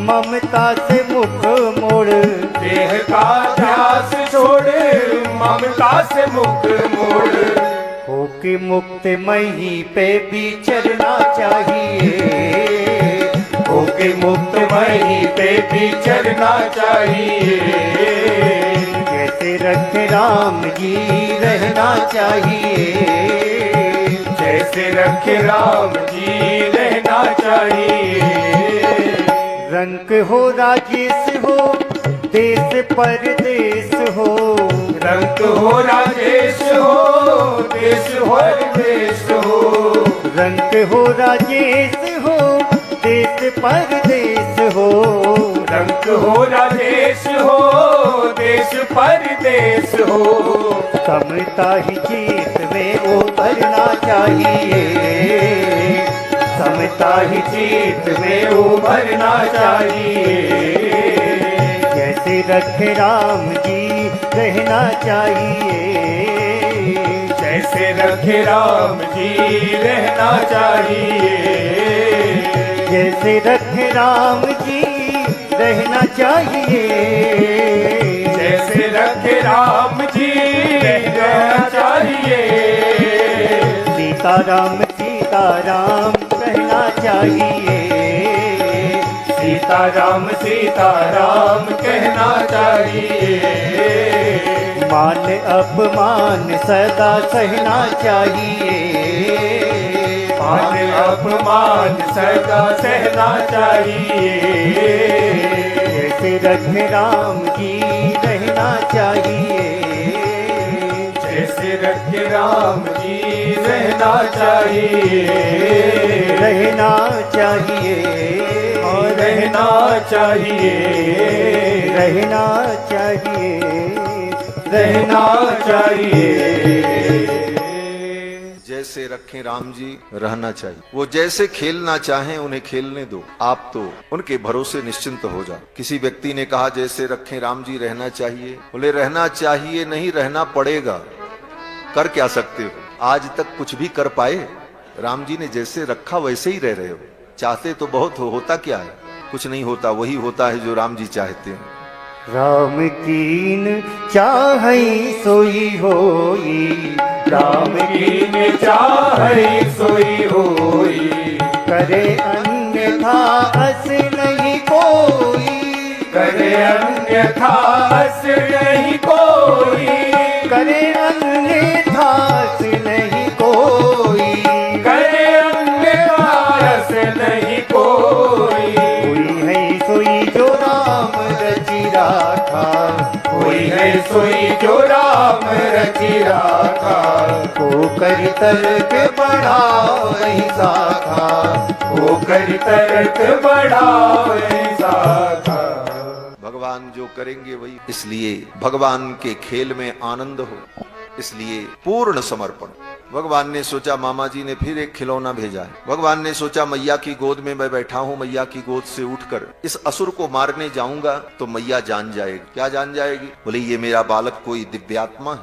ममता से मुख मोड़। देह का ध्यास छोड़ ममता से मुख मोड़। होके मुक्त मही पे विचरना चाहिए। होके मुक्त मही पे विचरना चाहिए। जैसे रखे राम जी रहना चाहिए। जैसे रखे राम जी रहना चाहिए। रंग हो राजेश हो देश परदेश हो। रंग हो राजेश हो देश परदेश हो। रंग हो राजेश हो देश परदेश हो। रंग हो राजेश हो देश परदेश हो। समता ही जीत में उभरना चाहिए। समता ही जीत में उभरना चाहिए। जैसे रखे राम जी रहना चाहिए। जैसे रखे राम जी रहना चाहिए। जैसे रखे राम जी रहना चाहिए। जैसे रखे राम जी रहना चाहिए। सीताराम सीताराम कहना चाहिए। सीताराम सीताराम कहना चाहिए। मान अपमान सदा सहना चाहिए। मान अपमान सदा सहना चाहिए। जैसे रखे राम जी रहना चाहिए। जैसे रखे राम जी रहना चाहिए। रहना चाहिए। और रहना चाहिए। रहना चाहिए। रहना चाहिए। जैसे रखें राम जी रहना चाहिए। वो जैसे खेलना चाहें उन्हें खेलने दो, आप तो उनके भरोसे निश्चिंत हो जाओ। किसी व्यक्ति ने कहा जैसे रखें राम जी रहना चाहिए। बोले रहना चाहिए नहीं, रहना पड़ेगा। कर क्या सकते हो? आज तक कुछ भी कर पाए? राम जी ने जैसे रखा वैसे ही रह रहे हो। चाहते तो बहुत हो, होता क्या है? कुछ नहीं होता। वही होता है जो राम जी चाहते हैं। राम कीन चाहई सोई होई। राम कीन चाहई सोई होई। करे अन्यथा अस नहीं कोई। करे अन्यथा अस नहीं कोई। करे अन्यथा अस नहीं कोई। करे अन्यथा अस नहीं कोई। कोई है सोई जो राम रचि राखा। कोई है सोई जो राम रचि राखा। को कर तर्क बढ़ावै शाखा। को कर तर्क बढ़ावै शाखा। भगवान जो करेंगे वही। इसलिए भगवान के खेल में आनंद हो, इसलिए पूर्ण समर्पण। भगवान ने सोचा मामा जी ने फिर एक खिलौना भेजा है। भगवान ने सोचा मैया की गोद में मैं बैठा हूं, मैया की गोद से उठकर इस असुर को मारने जाऊंगा तो मैया जान जाएगी। क्या जान जाएगी? बोले ये मेरा बालक कोई दिव्यात्मा है,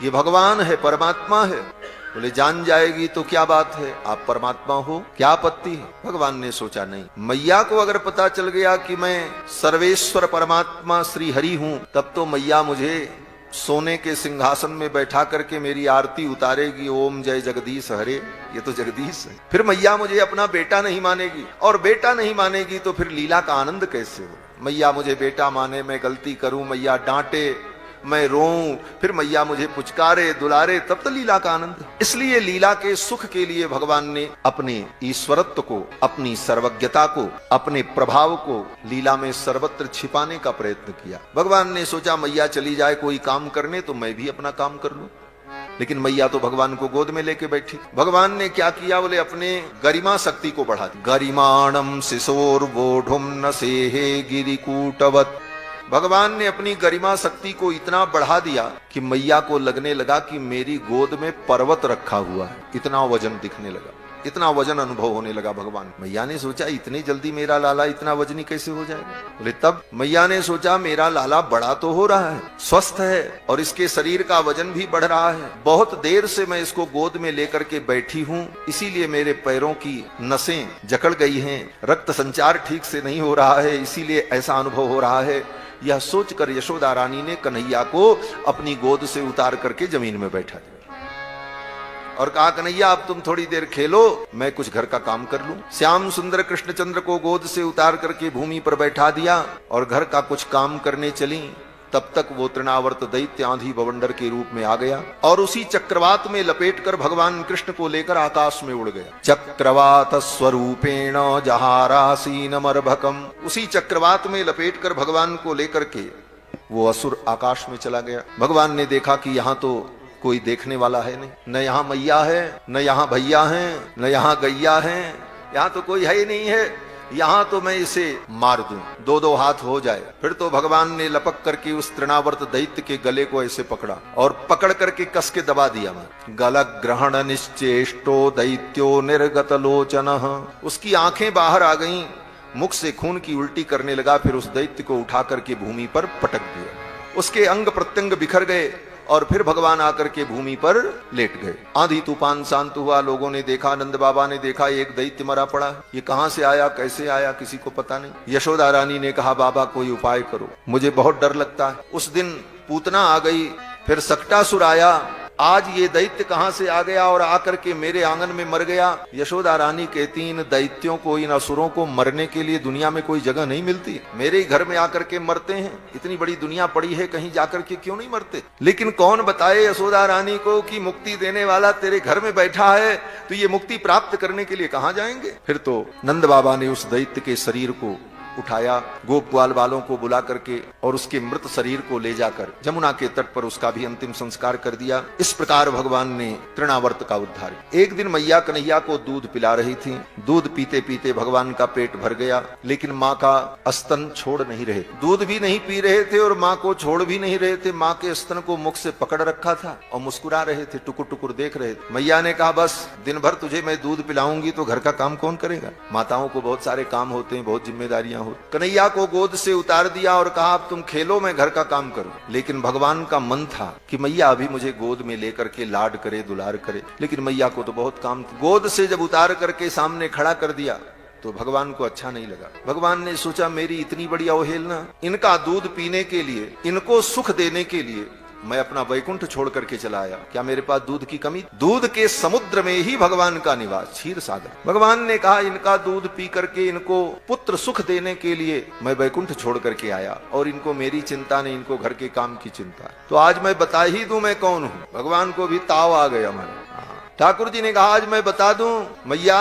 ये भगवान है, परमात्मा है। बोले जान जाएगी तो क्या बात है, आप परमात्मा हो, क्या आपत्ति है? भगवान ने सोचा नहीं, मैया को अगर पता चल गया कि मैं सर्वेश्वर परमात्मा श्री हरि हूं, तब तो मैया मुझे सोने के सिंहासन में बैठा करके मेरी आरती उतारेगी। ओम जय जगदीश हरे, ये तो जगदीश है। फिर मैया मुझे अपना बेटा नहीं मानेगी, और बेटा नहीं मानेगी तो फिर लीला का आनंद कैसे हो? मैया मुझे बेटा माने, मैं गलती करूं, मैया डांटे, मैं रोऊं, फिर मैया मुझे पुचकारे दुलारे, तब तो लीला का आनंद। इसलिए लीला के सुख के लिए भगवान ने अपने ईश्वरत्व को, अपनी सर्वज्ञता को, अपने प्रभाव को लीला में सर्वत्र छिपाने का प्रयत्न किया। भगवान ने सोचा मैया चली जाए कोई काम करने तो मैं भी अपना काम कर लूं। लेकिन मैया तो भगवान को गोद में लेके बैठी। भगवान ने क्या किया, बोले अपने गरिमा शक्ति को बढ़ा दी। गरिमाणम शिशोर्वोढुम न सेहे गिरिकूटवत। भगवान ने अपनी गरिमा शक्ति को इतना बढ़ा दिया कि मैया को लगने लगा कि मेरी गोद में पर्वत रखा हुआ है। इतना वजन दिखने लगा, इतना वजन अनुभव होने लगा। भगवान, मैया ने सोचा इतनी जल्दी मेरा लाला इतना वजनी कैसे हो जाएगा। बोले तब मैया ने सोचा मेरा लाला बड़ा तो हो रहा है, स्वस्थ है और इसके शरीर का वजन भी बढ़ रहा है। बहुत देर से मैं इसको गोद में लेकर के बैठी हूँ, इसीलिए मेरे पैरों की नसें जकड़ गई हैं, रक्त संचार ठीक से नहीं हो रहा है, इसीलिए ऐसा अनुभव हो रहा है। यह सोचकर यशोदा रानी ने कन्हैया को अपनी गोद से उतार करके जमीन में बैठा दिया और कहा, कन्हैया अब तुम थोड़ी देर खेलो, मैं कुछ घर का काम कर लूं। श्याम सुंदर कृष्णचंद्र को गोद से उतार करके भूमि पर बैठा दिया और घर का कुछ काम करने चली। तब तक वो तृणावर्त दैत्य आंधी बवंडर के रूप में आ गया और उसी चक्रवात में लपेटकर भगवान कृष्ण को लेकर आकाश में उड़ गया। चक्रवात स्वरूपेण जहारासीनमर्भकम। उसी चक्रवात में लपेटकर भगवान को लेकर के वो असुर आकाश में चला गया। भगवान ने देखा कि यहाँ तो कोई देखने वाला है नहीं, न यहाँ मैया है, न यहाँ भैया हैं, न यहाँ गैया हैं, यहाँ तो कोई है ही नहीं है। यहाँ तो मैं इसे मार दूं, दो दो हाथ हो जाए। फिर तो भगवान ने लपक करके उस तृणावर्त दैत्य के गले को ऐसे पकड़ा और पकड़ करके कस के दबा दिया। गल ग्रहण निश्चेष्टो दैत्यो निर्गत लोचन। उसकी आंखें बाहर आ गईं, मुख से खून की उल्टी करने लगा। फिर उस दैत्य को उठा करके भूमि पर पटक दिया। उसके अंग प्रत्यंग बिखर गए और फिर भगवान आकर के भूमि पर लेट गए। आंधी तूफान शांत हुआ। लोगों ने देखा, नंद बाबा ने देखा, एक दैत्य मरा पड़ा। ये कहां से आया, कैसे आया, किसी को पता नहीं। यशोदा रानी ने कहा, बाबा कोई उपाय करो, मुझे बहुत डर लगता है। उस दिन पूतना आ गई, फिर सक्टासुर आया, आज ये दैत्य कहां से आ गया और आकर के मेरे आंगन में मर गया। यशोदा रानी कहती, इन दैत्यों को, इन असुरों को मरने के लिए दुनिया में कोई जगह नहीं मिलती, मेरे घर में आकर के मरते हैं। इतनी बड़ी दुनिया पड़ी है, कहीं जाकर के क्यों नहीं मरते। लेकिन कौन बताए यशोदा रानी को कि मुक्ति देने वाला तेरे घर में बैठा है, तो ये मुक्ति प्राप्त करने के लिए कहां जाएंगे। फिर तो नंद बाबा ने उस दैत्य के शरीर को उठाया, गोप ग्वाल वालों को बुला करके और उसके मृत शरीर को ले जाकर जमुना के तट पर उसका भी अंतिम संस्कार कर दिया। इस प्रकार भगवान ने तृणावर्त का उद्धार। एक दिन मैया कन्हैया को दूध पिला रही थी। दूध पीते पीते भगवान का पेट भर गया, लेकिन माँ का स्तन छोड़ नहीं रहे। दूध भी नहीं पी रहे थे और माँ को छोड़ भी नहीं रहे थे। माँ के स्तन को मुख से पकड़ रखा था और मुस्कुरा रहे थे, टुकुर टुकुर देख रहे थे। मैया ने कहा, बस दिन भर तुझे मैं दूध पिलाऊंगी तो घर का काम कौन करेगा। माताओं को बहुत सारे काम होते हैं, बहुत जिम्मेदारियां। कन्हैया को गोद से उतार दिया और कहा, अब तुम खेलो, मैं घर का काम करूं। लेकिन भगवान का मन था कि मैया अभी मुझे गोद में लेकर के लाड करे, दुलार करे। लेकिन मैया को तो बहुत काम था। गोद से जब उतार करके सामने खड़ा कर दिया तो भगवान को अच्छा नहीं लगा। भगवान ने सोचा, मेरी इतनी बड़ी अवहेलना, इनका दूध पीने के लिए, इनको सुख देने के लिए मैं अपना वैकुंठ छोड़ करके चला आया। क्या मेरे पास दूध की कमी। दूध के समुद्र में ही भगवान का निवास, क्षीर सागर। भगवान ने कहा, इनका दूध पी करके इनको पुत्र सुख देने के लिए मैं वैकुंठ छोड़ करके आया और इनको मेरी चिंता नहीं, इनको घर के काम की चिंता। तो आज मैं बता ही दूं मैं कौन हूं। भगवान को भी ताव आ गया। ठाकुर जी ने कहा, आज मैं बता दूं मैया